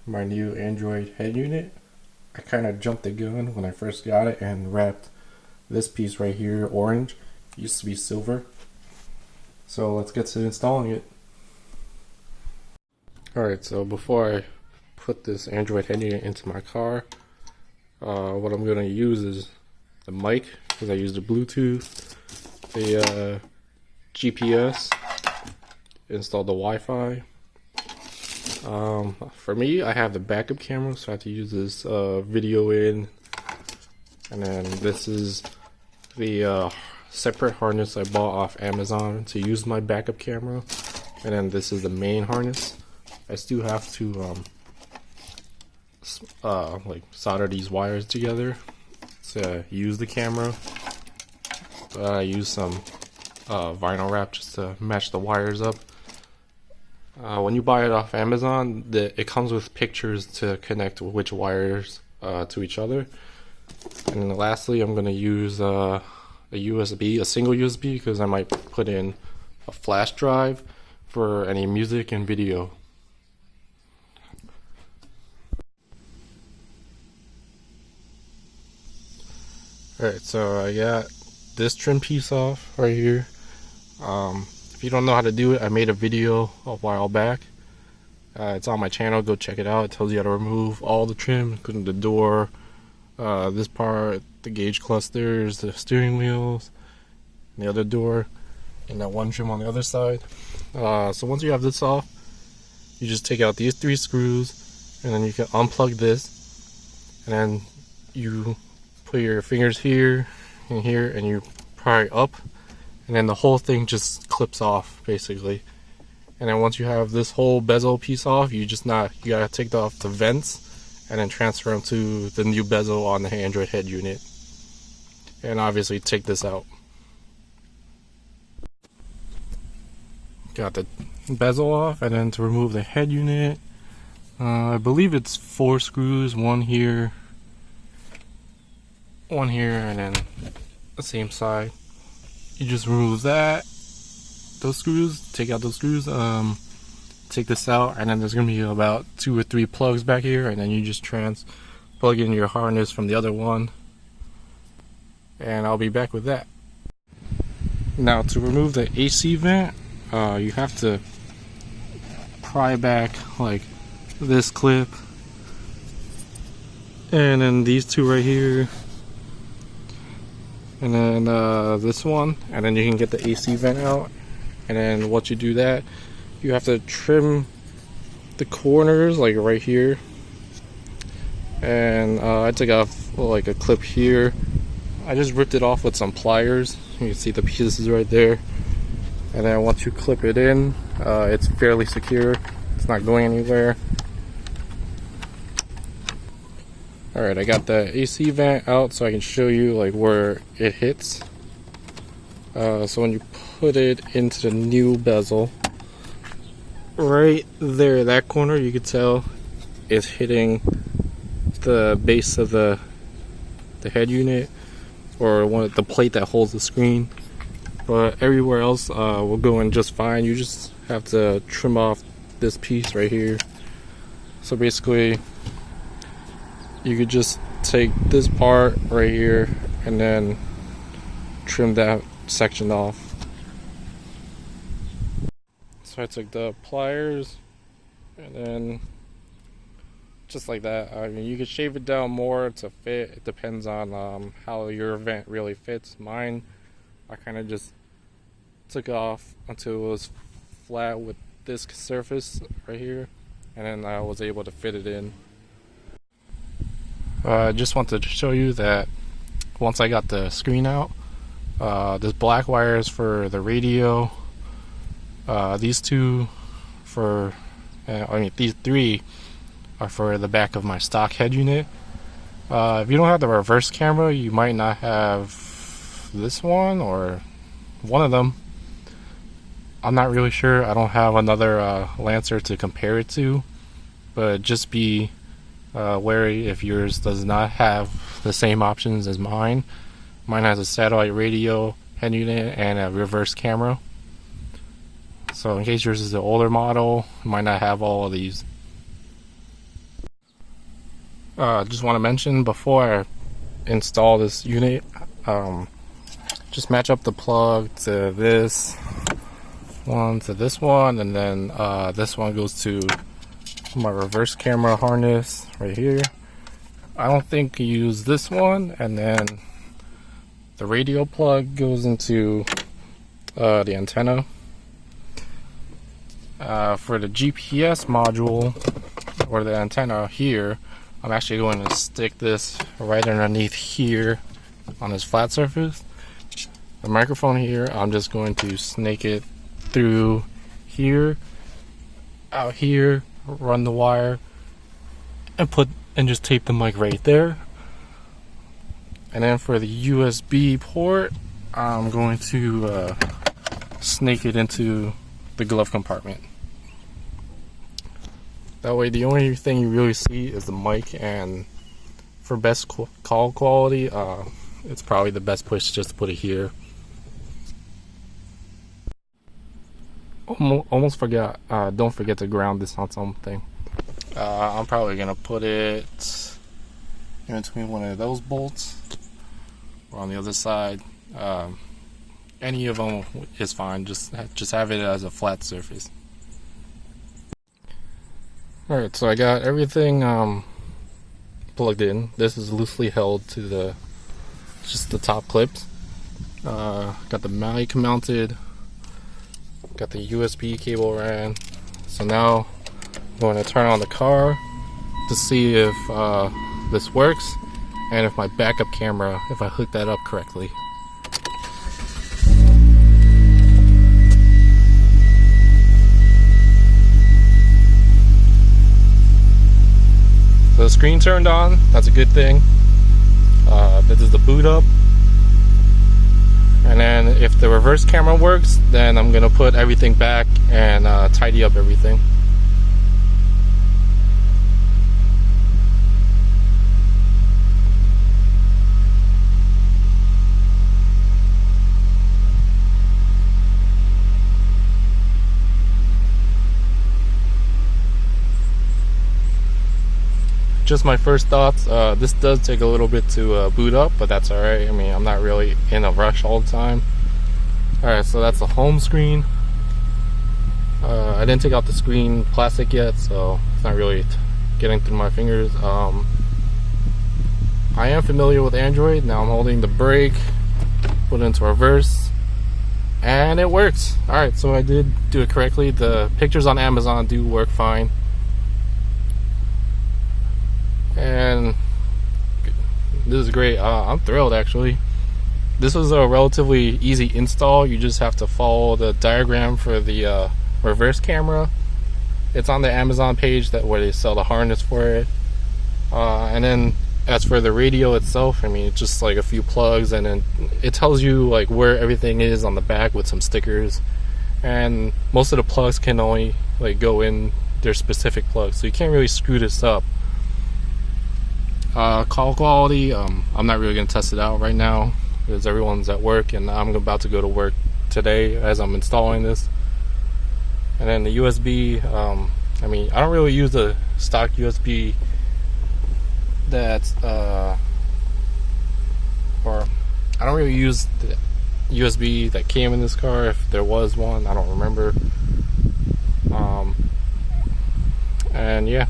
my new Android head unit. I kind of jumped the gun when I first got it and wrapped this piece right here orange. It used to be silver. So let's get to installing it. Alright, so before I put this Android head unit into my car, what I'm going to use is the mic, because I use the Bluetooth, the GPS, install the Wi-Fi. For me, I have the backup camera, so I have to use this video in, and then this is the separate harness I bought off Amazon to use my backup camera, and then this is the main harness. I still have to like solder these wires together to use the camera. I use some vinyl wrap just to match the wires up. When you buy it off Amazon, it comes with pictures to connect which wires to each other. And then lastly, I'm going to use a USB, a single USB, because I might put in a flash drive for any music and video. Alright, so I got this trim piece off right here. If you don't know how to do it, I made a video a while back. It's on my channel, go check it out. It tells you how to remove all the trim, including the door, this part, the gauge clusters, the steering wheels, the other door, and that one trim on the other side. So once you have this off, you just take out these 3 screws, and then you can unplug this, and then you put your fingers here and here, and you pry up, and then the whole thing just clips off basically. And then once you have this whole bezel piece off, you gotta take off the vents and then transfer them to the new bezel on the Android head unit, and obviously take this out. Got the bezel off, and then to remove the head unit, I believe it's 4 screws, one here, and then the same side. You just remove those screws, take out those screws, take this out, and then there's gonna be about 2 or 3 plugs back here, and then you just plug in your harness from the other one, and I'll be back with that. Now, to remove the AC vent, you have to pry back like this clip, and then these 2 right here, and then this one, and then you can get the AC vent out. And then once you do that, you have to trim the corners like right here, and I took off like a clip here. I just ripped it off with some pliers. You can see the pieces right there, and then once you clip it in, it's fairly secure. It's not going anywhere. Alright, I got the AC vent out so I can show you like where it hits. So when you put it into the new bezel, right there, that corner, you can tell is hitting the base of the head unit, or the plate that holds the screen. But everywhere else will go in just fine. You just have to trim off this piece right here. So basically, you could just take this part right here and then trim that section off. So I took the pliers, and then just like that. I mean, you could shave it down more to fit. It depends on how your vent really fits. Mine, I kind of just took off until it was flat with this surface right here, and then I was able to fit it in. I just wanted to show you that once I got the screen out, this black wire is for the radio. These 2 for, these 3 are for the back of my stock head unit. If you don't have the reverse camera, you might not have this one or one of them. I'm not really sure. I don't have another Lancer to compare it to, but just be wary if yours does not have the same options as mine. Mine has a satellite radio, head unit, and a reverse camera. So in case yours is an older model, it might not have all of these. Just want to mention before I install this unit, just match up the plug to this one, and then this one goes to my reverse camera harness right here. I don't think you use this one, and then the radio plug goes into the antenna. For the GPS module or the antenna here, I'm actually going to stick this right underneath here on this flat surface. The microphone here, I'm just going to snake it through here, out here, run the wire, and just tape the mic right there. And then for the USB port, I'm going to snake it into the glove compartment. That way the only thing you really see is the mic, and for best call quality, it's probably the best place just to put it here. Almost forgot, don't forget to ground this on something. I'm probably gonna put it in between one of those bolts or on the other side. Any of them is fine, just have it as a flat surface. Alright, so I got everything plugged in. This is loosely held to just the top clips. Got the mic mounted, got the USB cable ran. So now I'm going to turn on the car to see if this works, and if my backup camera, if I hook that up correctly. So the screen turned on, that's a good thing. This is the boot up. And then if the reverse camera works, then I'm gonna put everything back and tidy up everything. Just my first thoughts, this does take a little bit to boot up, but that's alright. I mean, I'm not really in a rush all the time. Alright, so that's the home screen. I didn't take out the screen plastic yet, so it's not really getting through my fingers. I am familiar with Android. Now I'm holding the brake, put it into reverse, and it works. Alright, so I did do it correctly. The pictures on Amazon do work fine. And this is great. I'm thrilled, actually. This was a relatively easy install. You just have to follow the diagram for the reverse camera. It's on the Amazon page where they sell the harness for it. And then as for the radio itself, I mean, it's just like a few plugs, and then it tells you like where everything is on the back with some stickers. And most of the plugs can only like go in their specific plugs, so you can't really screw this up. Call quality, I'm not really going to test it out right now because everyone's at work, and I'm about to go to work today as I'm installing this. And then the USB, I mean, I don't really use the stock USB that's, or I don't really use the USB that came in this car, if there was one, I don't remember. And yeah.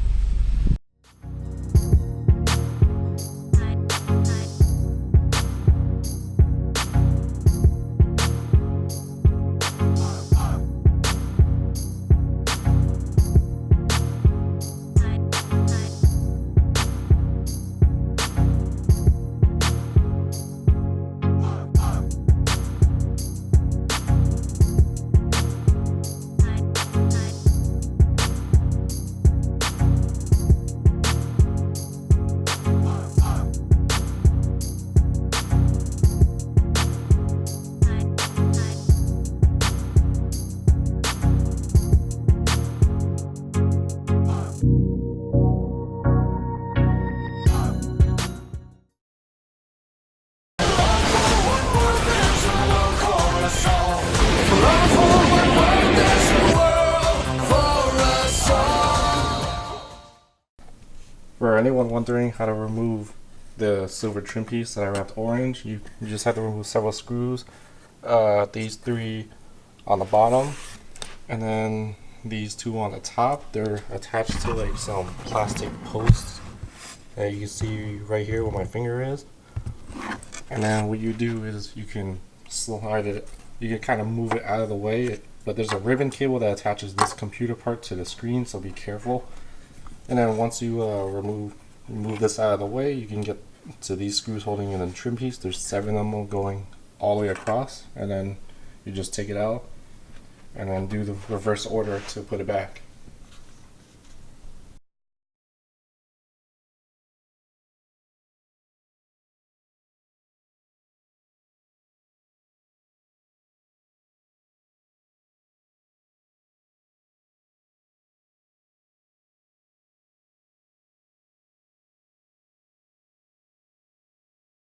anyone wondering how to remove the silver trim piece that I wrapped orange, you just have to remove several screws. These 3 on the bottom, and then these 2 on the top. They're attached to like some plastic posts that you can see right here where my finger is. And then what you do is you can slide it, you can kind of move it out of the way, but there's a ribbon cable that attaches this computer part to the screen, so be careful. And then once you remove this out of the way, you can get to these screws holding in the trim piece. There's 7 of them going all the way across, and then you just take it out and then do the reverse order to put it back.